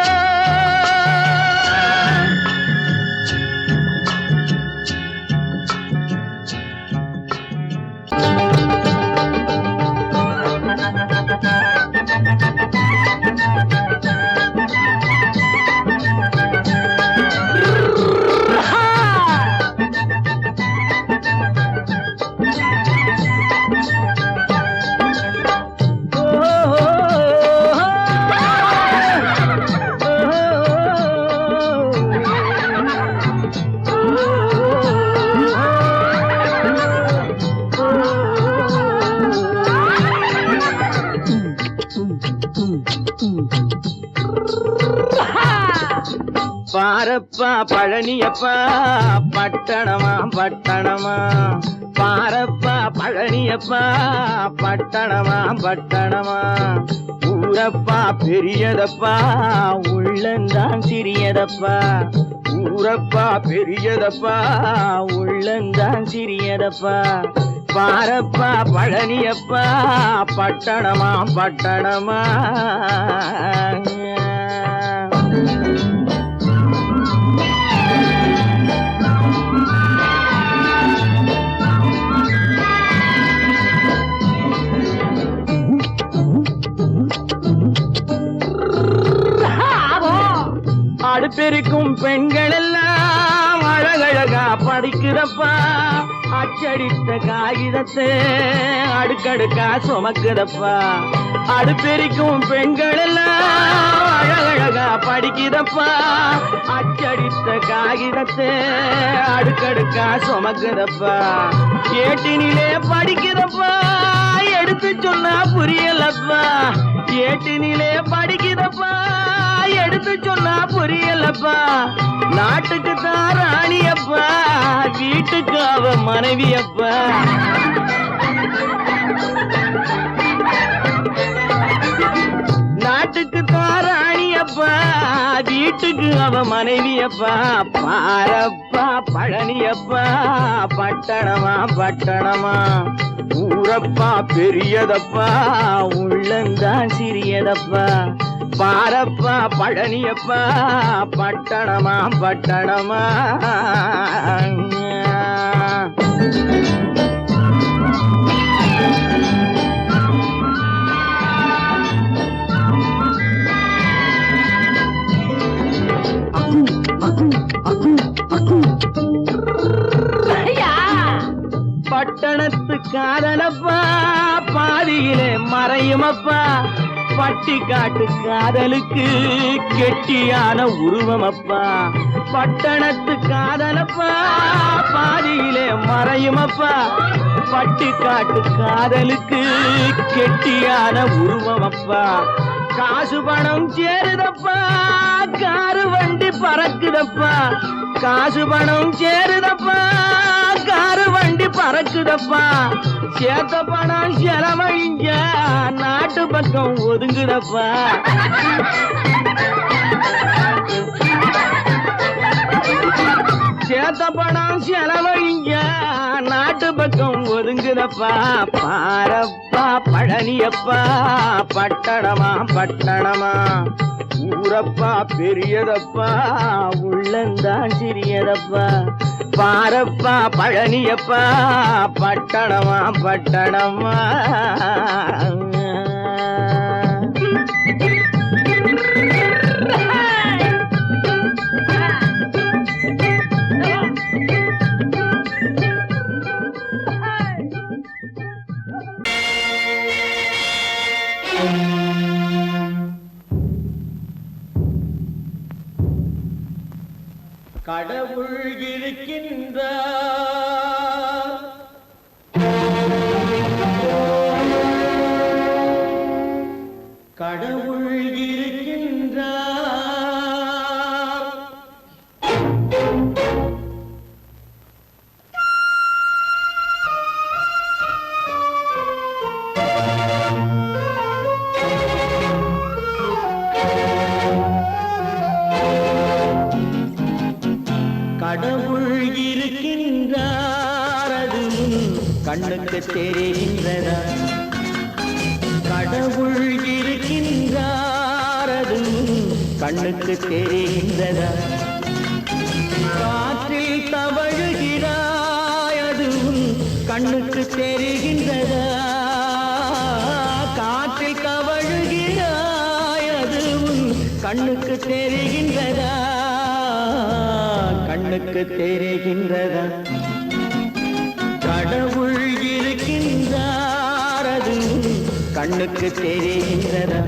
பாரப்பா பழனியப்பா பட்டணமா பட்டணமா, பாரப்பா பழனியப்பா பட்டணமா பட்டணமா. ஊரப்பா பெரியதப்பா உள்ளந்தான் சிறியதப்பா, ஊரப்பா பெரியதப்பா உள்ளந்தான் சிறியதப்பா. பாரப்பா பழனியப்பா பட்டணமா பட்டணமா. அடுப்பெருக்கும் பெண்கள் எல்லாம் அழகழகா படிக்கிறப்பா, அச்சடித்த காகிதத்தை அடுக்கடுக்கா சுமக்குதப்பா. அடுப்பெருக்கும் பெண்கள் எல்லாம் அழகழகா படிக்கிறப்பா, அச்சடித்த காகிதத்தை அடுக்கடுக்கா சுமக்குதப்பா. ஏட்டினிலே படிக்கிறப்பா, எடுத்து சொன்னா புரியலப்பா. ஏட்டினிலே படிக்கிறப்பா, எடுத்து சொன்னா புரியலப்பா. நாட்டுக்கு தான் ராணியப்பா, வீட்டுக்கு அவ மனைவியப்பா. நாட்டுக்கு தான் ராணியப்பா, வீட்டுக்கு அவ மனைவியப்பா. பாரப்பா பழனியப்பா பட்டணமா பட்டணமா. ஊரப்பா பெரியதப்பா உள்ளந்தான் சிறியதப்பா. பாரப்பா பழனியப்பா பட்டணமா பட்டணமா. பட்டணத்து காதலப்பா பாதியிலே மறையுமப்பா. பட்டி காட்டு காதலுக்கு கெட்டியான உருவமப்பா. பட்டணத்து காதலப்பா பாதியிலே மறையுமப்பா. பட்டி காட்டு காதலுக்கு கெட்டியான உருவமப்பா. காசு பணம் சேருதப்பா, காரு வண்டி பறக்குதப்பா. காசு பணம் சேருதப்பா, காரு வண்டி பறக்குதப்பா. சேத்த பணம் செலவழிஞ்ச நாட்டு பக்கம் ஒதுங்குதப்பா. சேத்த பணம் செலவழிஞ்ச நாட்டு பக்கம் ஒதுங்குதப்பா. பாரப்பா பழனியப்பா பட்டணமா பட்டணமா. ஊரப்பா பெரியதப்பா உள்ளந்தான் சிறியதப்பா. பாரப்பா பழனியப்பா பட்டணமா பட்டணமா. கடவுள் இருக்கின்றார், கடவுள் இருக்கின்றார். கடவுள் இருக்கின்றார் அது உன் கண்ணுக்கு தெரிகின்றதா? கடவுள் இருக்கின்றார் அது உன் கண்ணுக்கு தெரிகின்றதா? காற்றில் தவழுகிறாய் அது உன் கண்ணுக்கு தெரிகின்றதா? காற்றில் தவழுகிறாய் அது உன் கண்ணுக்கு தெரிகின்றதா? கண்ணுக்கு தெரிகின்றதா? கடவுள் இருக்கின்றார் அது உன் கண்ணுக்கு தெரிகின்றதா?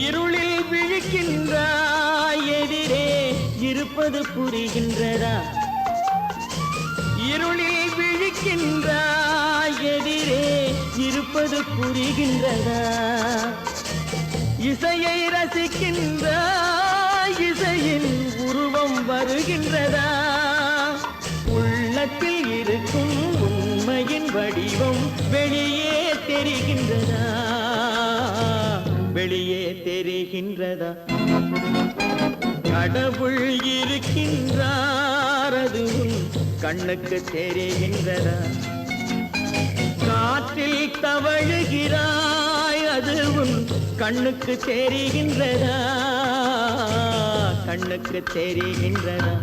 இருளில் விழிக்கின்றாய் எதிரே இருப்பது புரிகின்றதா? இருளில் விழிக்கின்றாய் எதிரே இருப்பது புரிகின்றதா? இசையை ரசிக்கின்றாய் இசையின் உருவம் வருகின்றதா? உள்ளத்தில் இருக்கும் உண்மையின் வடிவம் வெளியே தெரிகின்றதா? வெளியே தெரிகின்றதா? கடவுள் இருக்கின்றார் அது உன் கண்ணுக்கு தெரிகின்றதா? காற்றில் தவழுகிறாய் அது உன் கண்ணுக்கு தெரிகின்றதா? கண்ணுக்கு தெரிகின்றதா?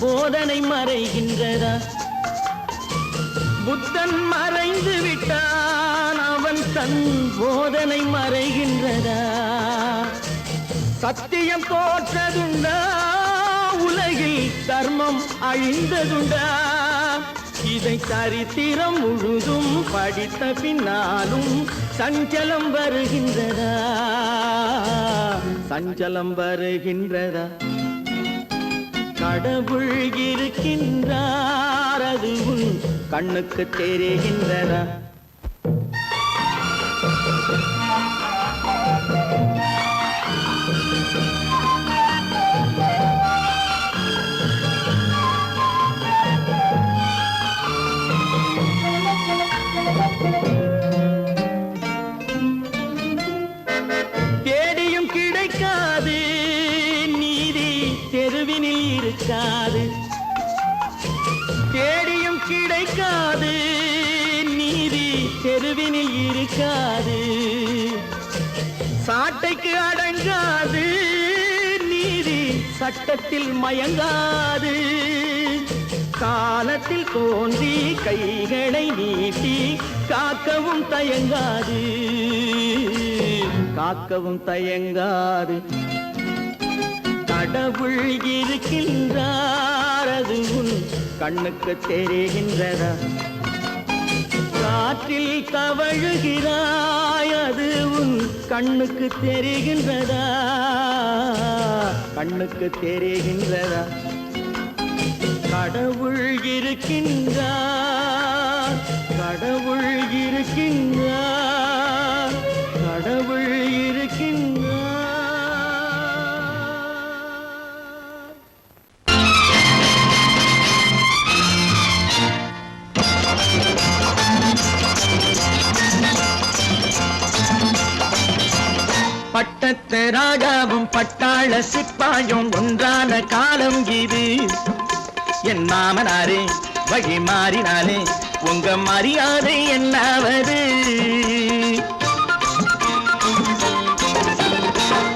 போதனை மறைகின்றதா? புத்தன் மறைந்து விட்டான் அவன் தன் போதனை மறைகின்றதா? சத்தியம் தோற்றதுண்டா? உலகில் தர்மம் அழிந்ததுண்டா? இதை சரித்திரம் முழுதும் படித்த பின்னாலும் சஞ்சலம் வருகின்றதா? சஞ்சலம் வருகின்றதா? கடவுள் இருக்கின்றார் அது உன் கண்ணுக்கு தெரிகின்றதா? தேடியும் கிடைக்காது நீதி தெருவினில் இருக்காது. தேடியும் கிடைக்காது நீதி தெருவினில் இருக்காது. சாட்டைக்கு அடங்காது நீதி சட்டத்தில் மயங்காது. காலத்தில் தோன்றி கைகளை நீட்டி காக்கவும் தயங்காது. காக்கவும் தயங்காது. கடவுள் இருக்கின்றார் அது உன் கண்ணுக்கு தெரிகின்றதா? காற்றில் தவழுகிறாய் அது உன் கண்ணுக்கு தெரிகின்றதா? கண்ணுக்கு தெரிகின்றதா? கடவுள் இருக்கின்றார். கடவுள் இருக்கின்றார். கடவுள் இருக்கின்றார். பட்டத்து ராஜாவும் பட்டாள சிப்பாயும் ஒன்றான காலம் இது. என் மாமனாரே வழி மாறினாலே உங்க மரியாதை என்னாவது?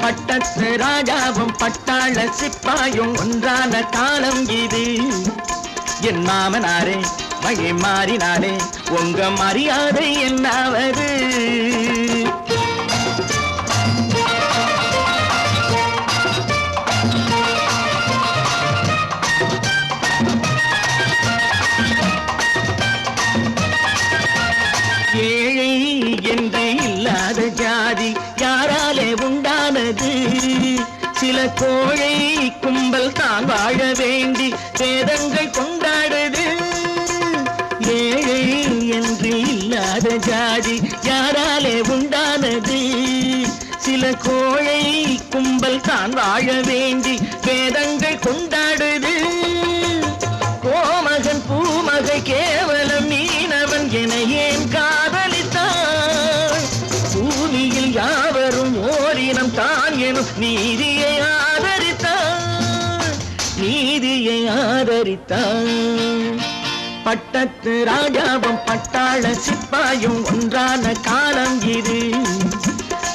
பட்டத்து ராஜாவும் பட்டாள சிப்பாயும் ஒன்றான காலம் இது. என் மாமனாரே வழி மாறினாலே உங்க மரியாதை என்னாவது? இல்லாத ஜாதி யாராலே உண்டானது? சில கோழை கும்பல் தான் வாழ வேண்டி வேதங்கள் கொண்டாடுது. கோமகன் பூமகை கேவலம் மீனவன் என ஏன் காதலித்தான்? பூமியில் யாவரும் ஓரினம் தான் எனும் நீதியை ஆதரித்தான், நீதியை ஆதரித்தான். பட்டத்து ராஜாவும் பட்டாள சிப்பாயும் ஒன்றான காலம் இது.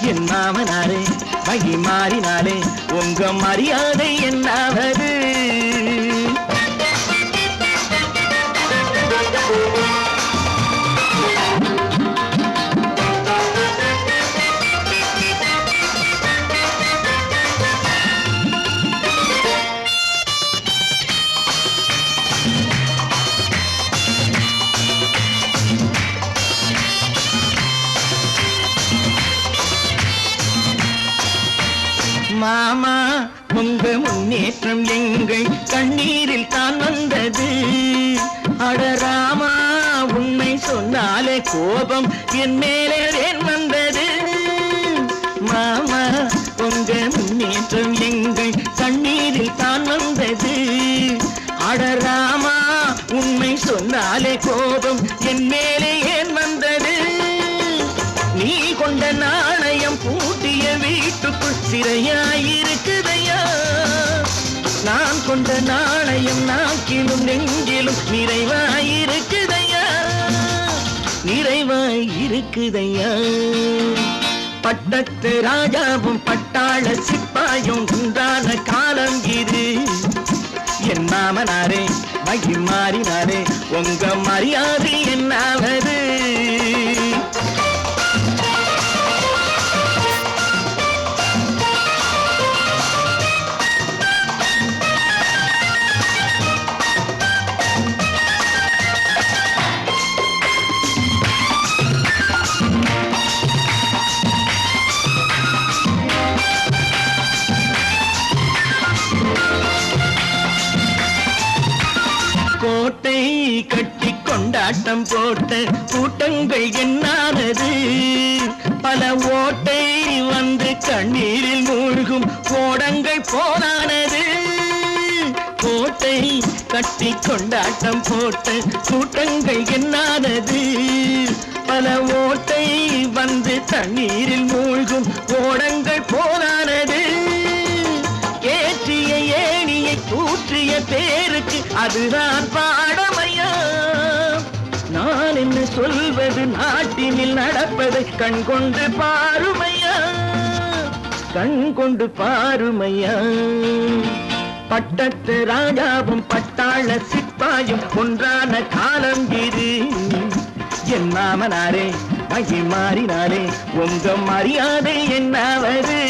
என் மாமனாரே வகி மாறினாலே உங்க மரியாதை என்னாவது? மாமா உங்க முன்னேற்றம் எங்கள் கண்ணீரில் தான் வந்தது. அடராமா உண்மை சொன்னாலே கோபம் என் மேலே ஏன் வந்தது? மாமா உங்க முன்னேற்றம் எங்கள் கண்ணீரில் தான் வந்தது. அடராமா உண்மை சொன்னாலே கோபம் என் மேலே ஏன் வந்தது? நீ கொண்ட நாணயம் பூட்டிய வீட்டுக்குள் சிறையாயிருக்குதையா? நான் கொண்ட நாணயம் நாக்கிலும் நெஞ்சிலும் நிறைவாயிருக்குதையா, நிறைவாயிருக்குதையா. பட்டத்து ராஜாவும் பட்டாள சிப்பாயும் உண்டான காலம் இது. என் மாமனாரே வகி மாறினாரே உங்க மரியாதை என்னாவது? கோட்டை கட்டி கொண்டாட்டம் போட்ட கூட்டங்கள் என்னானது? பல ஓட்டை வந்து கண்ணீரில் மூழ்கும் ஓடங்கள் போனானது. கோட்டை கட்டி கொண்டாட்டம் போட்ட கூட்டங்கள் என்னானது? பல ஓட்டை வந்து தண்ணீரில் மூழ்கும் ஓடங்கள் போனானது. ஏற்றிய ஏணியை தூற்றிய பேருக்கு அதுதான் பாடமையா? நான் என்ன சொல்வது? நாட்டினில் நடப்பதை கண் கொண்டு பாருமையா, கண் கொண்டு பாருமையா. பட்டத்து ராஜாவும் பட்டாள சிப்பாயும் ஒன்றான காலம் இது. என் மாமனாரே வகி மாறினாரே உங்க மரியாதை என்னாவது?